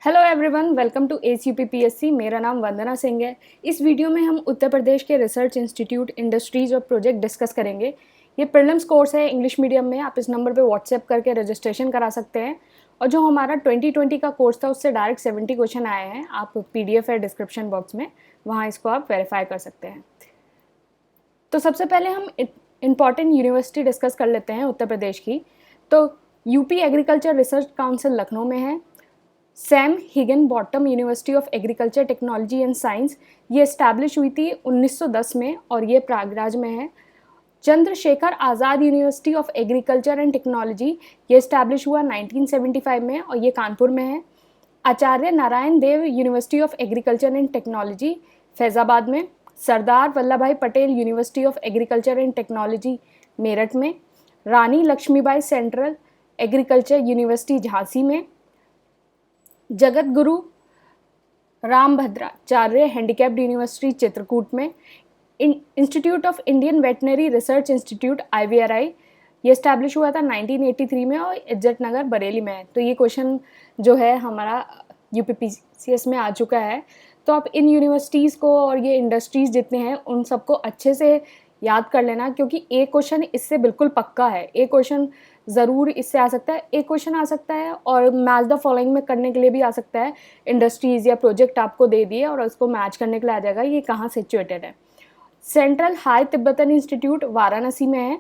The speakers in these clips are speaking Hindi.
Hello everyone, welcome to ACUP-PSC। मेरा नाम वंदना सिंह है। इस वीडियो में हम उत्तर प्रदेश के रिसर्च इंस्टीट्यूट, इंडस्ट्रीज और प्रोजेक्ट डिस्कस करेंगे। ये प्रीलिम्स कोर्स है इंग्लिश मीडियम में। आप इस नंबर पे व्हाट्सएप करके रजिस्ट्रेशन करा सकते हैं। और जो हमारा 2020 का कोर्स था उससे डायरेक्ट 70 क्वेश्चन आए हैं। आप PDF है डिस्क्रिप्शन बॉक्स में, वहाँ इसको आप वेरीफाई कर सकते हैं। तो सबसे पहले हम इम्पॉर्टेंट यूनिवर्सिटी डिस्कस कर लेते हैं उत्तर प्रदेश की। तो UP agriculture research council Lucknow में है। Sam Higginbottom university of agriculture technology and science, ये इस्टेब्लिश हुई थी 1910 में और ये प्रयागराज में है। Chandrashekhar Azad university of agriculture and technology, ये इस्टेब्लिश हुआ 1975 में और ये कानपुर में है। Acharya Narayan Dev university of agriculture and technology, Faizabad में। Sardar Vallabh Bhai Patel university of agriculture and technology, Meerut में। रानी Lakshmibai central agriculture university, Jhansi में। जगत गुरु रामभद्राचार्य हैंडीकैप्ड यूनिवर्सिटी, चित्रकूट में। Institute of Indian veterinary research institute IVRI, ये इस्टेब्लिश हुआ था 1983 में और इज्जत नगर बरेली में है। तो ये क्वेश्चन जो है हमारा UPPCS में आ चुका है। तो आप इन यूनिवर्सिटीज़ को और ये इंडस्ट्रीज़ जितने हैं उन सबको अच्छे से याद कर लेना, क्योंकि एक क्वेश्चन इससे बिल्कुल पक्का है। एक क्वेश्चन ज़रूर इससे आ सकता है, एक क्वेश्चन आ सकता है और मैच द फॉलोइंग में करने के लिए भी आ सकता है। इंडस्ट्रीज़ या प्रोजेक्ट आपको दे दिए और उसको मैच करने के लिए आ जाएगा ये कहाँ सिचुएटेड है। Central high Tibetan institute Varanasi में है।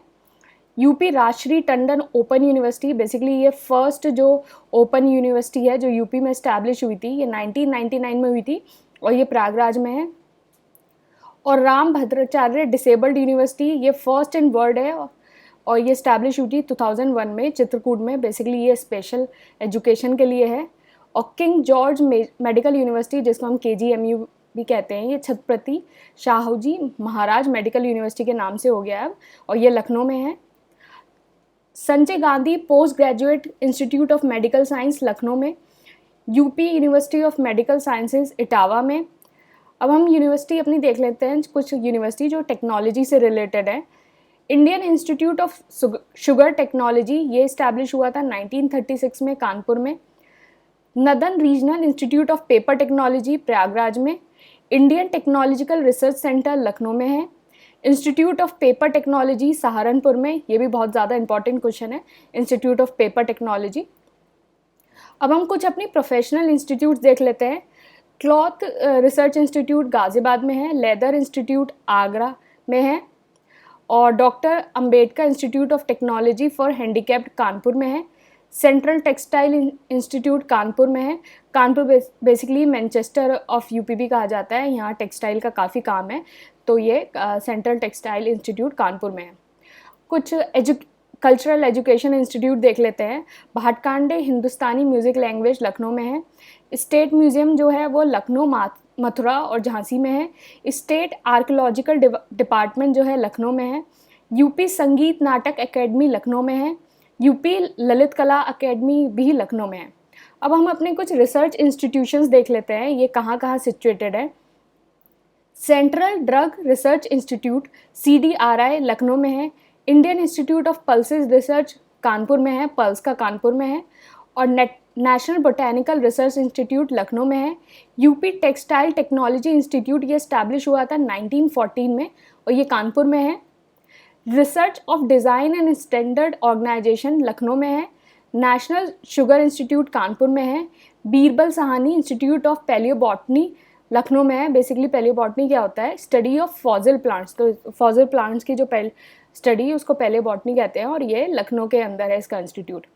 UP Rajarshi Tandon open university, basically ये फर्स्ट जो ओपन यूनिवर्सिटी है जो यूपी में इस्टेब्लिश हुई थी, ये 1999 में हुई थी और ये प्रयागराज में है। और रामभद्राचार्य डिसेबल्ड यूनिवर्सिटी, ये फर्स्ट इन वर्ल्ड है और ये इस्टेब्लिश हुई थी 2001 में चित्रकूट में। बेसिकली ये स्पेशल एजुकेशन के लिए है। और किंग जॉर्ज मेडिकल यूनिवर्सिटी, जिसको हम KGMU भी कहते हैं, ये छत्रपति शाहूजी महाराज मेडिकल यूनिवर्सिटी के नाम से हो गया है और ये लखनऊ में है। Sanjay Gandhi post graduate institute of medical science, Lucknow में। UP university of medical sciences, Etawah में। अब हम यूनिवर्सिटी अपनी देख लेते हैं, कुछ यूनिवर्सिटी जो टेक्नोलॉजी से रिलेटेड है। Indian institute of sugar technology, ये इस्टेब्लिश हुआ था 1936 में कानपुर में। Northern regional institute of paper technology, Prayagraj में। Indian technological research centre, Lucknow में है। Institute of paper technology, Saharanpur में। ये भी बहुत ज़्यादा इंपॉर्टेंट क्वेश्चन है, इंस्टीट्यूट ऑफ पेपर टेक्नोलॉजी। अब हम कुछ अपनी प्रोफेशनल इंस्टीट्यूट देख लेते हैं। क्लॉथ रिसर्च इंस्टीट्यूट गाज़ियाबाद में है। लेदर इंस्टीट्यूट आगरा में है। और doctor Ambedkar institute of technology for handicapped, Kanpur में है। सेंट्रल टेक्सटाइल इंस्टीट्यूट, कानपुर में है। Kanpur basically Manchester of UP भी कहा जाता है, यहाँ टेक्सटाइल का काफ़ी काम है, तो ये सेंट्रल टेक्सटाइल इंस्टीट्यूट कानपुर में है। कुछ कल्चरल एजुकेशन इंस्टीट्यूट देख लेते हैं। भाटकांडे हिंदुस्तानी म्यूज़िक लैंग्वेज, लखनऊ में है। स्टेट म्यूज़ियम जो है वो लखनऊ, मथुरा और झांसी में है। स्टेट आर्कियोलॉजिकल डिपार्टमेंट जो है लखनऊ में है। यूपी संगीत नाटक एकेडमी, लखनऊ में है। यूपी ललित कला अकेडमी भी लखनऊ में है। अब हम अपने कुछ रिसर्च इंस्टीट्यूशंस देख लेते हैं, ये कहाँ कहाँ सिचुएटेड है। Central drug research institute CDRI, Lucknow में है। Indian institute of pulses research, Kanpur में है, पल्स का कानपुर में है। और national botanical research institute, Lucknow में है। यूपी टेक्सटाइल टेक्नोलॉजी इंस्टीट्यूट, ये इस्टेब्लिश हुआ था 1914 में और ये कानपुर में है। Research of design and standard organisation, Lucknow में है। नेशनल शुगर इंस्टीट्यूट, कानपुर में है। Birbal Sahni institute of palaeobotany, Lucknow में है। बेसिकली पैलियोबॉटनी क्या होता है, स्टडी ऑफ फॉसिल प्लांट्स। तो फॉसिल प्लांट्स की जो स्टडी उसको पैलियोबॉटनी कहते हैं और ये लखनऊ के अंदर है इसका institute.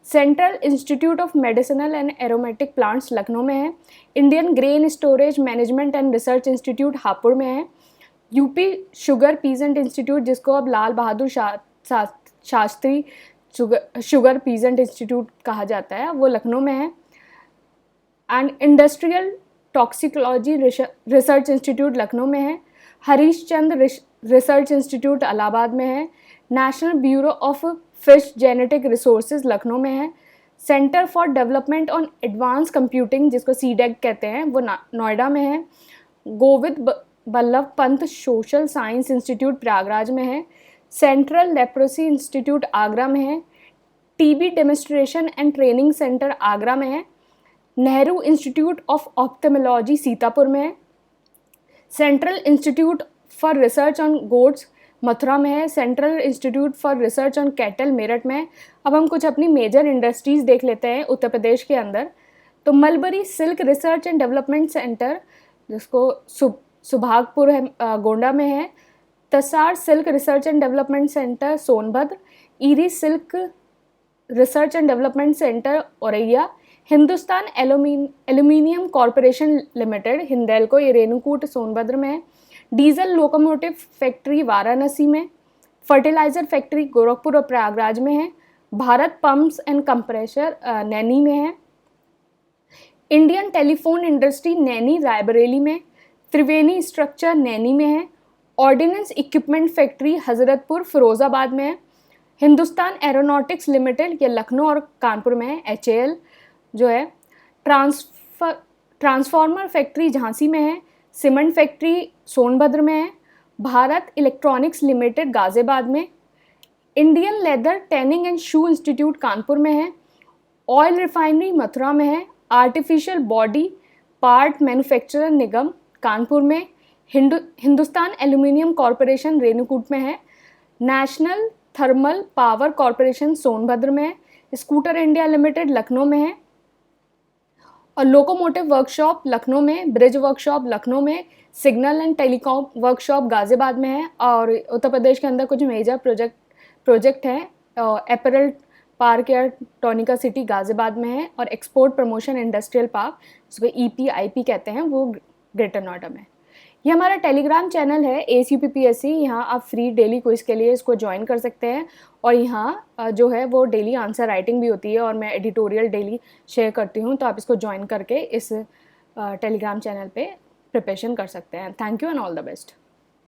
Central institute of medicinal and aromatic plants, Lucknow में है। Indian grain storage management and research institute, Hapur में है। यूपी शुगर पीजेंट इंस्टीट्यूट, जिसको अब Lal Bahadur Shastri sugar peasant institute कहा जाता है, वो लखनऊ में है। And industrial toxicology research institute, Lucknow में है। हरीश चंद्र रिसर्च इंस्टीट्यूट, इलाहाबाद में है। National bureau of fish genetic resources, Lucknow में है। Centre for development on advance computing, जिसको CDEC कहते हैं, वो नोएडा में है। Govind Ballabh Pant social science institute, Prayagraj में है। सेंट्रल लेप्रोसी इंस्टीट्यूट, आगरा में है। TB demonstration and training centre, Agra में है। Nehru institute of ophthalmology Sitapur में है। Central institute for research on goats Mathura में है। Central institute for research on cattle Meerut में है। अब हम कुछ अपनी मेजर इंडस्ट्रीज़ देख लेते हैं उत्तर प्रदेश के अंदर। तो mulberry silk research and development centre, जिसको सुभागपुर है, गोंडा में है। Tasar silk research and development centre Sonbhadra. Eri silk research and development centre Auraiya. Hindustan aluminium corporation limited Hindalco, ये रेणुकूट सोनभद्र में है। डीजल लोकोमोटिव फैक्ट्री वाराणसी में। फर्टिलाइजर फैक्ट्री गोरखपुर और प्रयागराज में है। Bharat pumps and compressor Naini में है। Indian telephone industry Naini Raebareli में। त्रिवेणी स्ट्रक्चर नैनी में है। Ordnance equipment factory Hazratpur Firozabad में है। हिंदुस्तान एरोनॉटिक्स लिमिटेड, ये लखनऊ और कानपुर में है। HAL जो है। ट्रांसफार्मर फैक्ट्री झांसी में है। सीमेंट फैक्ट्री सोनभद्र में है। भारत इलेक्ट्रॉनिक्स लिमिटेड गाज़ियाबाद में। Indian leather tanning and shoe institute Kanpur में है। ऑयल रिफाइनरी मथुरा में है। आर्टिफिशियल बॉडी पार्ट मैन्युफैक्चरर निगम कानपुर में। हिंदुस्तान एल्यूमिनियम कॉरपोरेशन रेणुकूट में है। National thermal power corporation Sonbhadra में है। स्कूटर इंडिया लिमिटेड लखनऊ में है। और लोकोमोटिव वर्कशॉप लखनऊ में, ब्रिज वर्कशॉप लखनऊ में, signal and telecom workshop Ghaziabad में है। और उत्तर प्रदेश के अंदर कुछ मेजर प्रोजेक्ट हैं। एपरल पार्क या टोनिका सिटी गाज़ियाबाद में है। और एक्सपोर्ट प्रमोशन इंडस्ट्रियल पार्क, जिसको EPIP कहते हैं, वो ग्रेटर नोएडा में। ये हमारा टेलीग्राम चैनल है ACPPSC। यहाँ आप फ्री डेली क्विज के लिए इसको ज्वाइन कर सकते हैं। और यहाँ जो है वो डेली आंसर राइटिंग भी होती है और मैं एडिटोरियल डेली शेयर करती हूँ, तो आप इसको ज्वाइन करके इस टेलीग्राम चैनल पे प्रिपरेशन कर सकते हैं। Thank you and all the best.